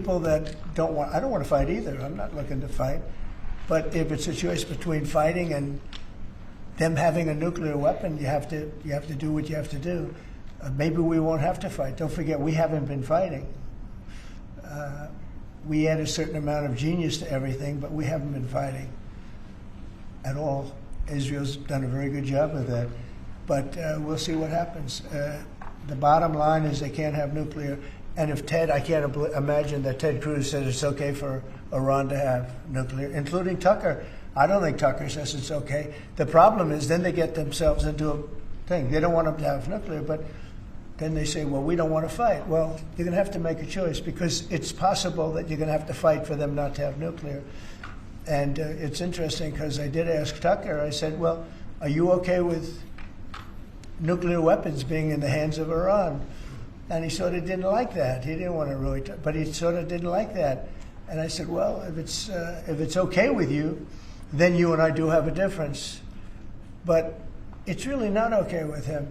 people that don't want. I don't want to fight either. I'm not looking to fight. But if it's a choice between fighting and them having a nuclear weapon, you have to do what you have to do. Maybe we won't have to fight. Don't forget, we haven't been fighting. We add a certain amount of genius to everything, but we haven't been fighting at all. Israel's done a very good job of that. But we'll see what happens. The bottom line is they can't have nuclear. And if I can't imagine that Ted Cruz says it's okay for Iran to have nuclear, including Tucker. I don't think Tucker says it's okay. The problem is then they get themselves into a thing. They don't want them to have nuclear, but then they say, well, we don't want to fight. Well, you're going to have to make a choice because it's possible that you're going to have to fight for them not to have nuclear. And it's interesting because I did ask Tucker, I said, well, are you okay with nuclear weapons being in the hands of Iran? And he sort of didn't like that. He didn't want to really, but he sort of didn't like that. And I said, well, if it's okay with you, then you and I do have a difference. But it's really not okay with him.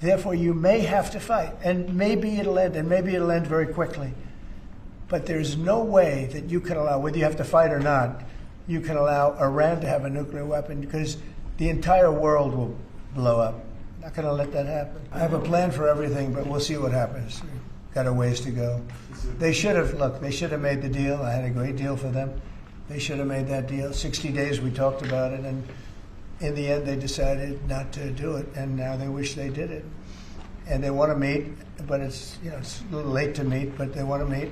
Therefore, you may have to fight. And maybe it'll end, and maybe it'll end very quickly. But there's no way that you can allow, whether you have to fight or not, you can allow Iran to have a nuclear weapon because the entire world will blow up. Not going to let that happen. I have a plan for everything, but we'll see what happens. We've got a ways to go. They should have made the deal. I had a great deal for them. They should have made that deal. 60 days we talked about it, and in the end they decided not to do it, and now they wish they did it. And they want to meet, but it's a little late to meet, but they want to meet,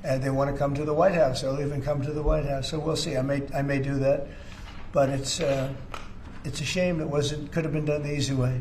and they want to come to the White House. They'll even come to the White House. So we'll see. I may do that, but it's a shame it could have been done the easy way.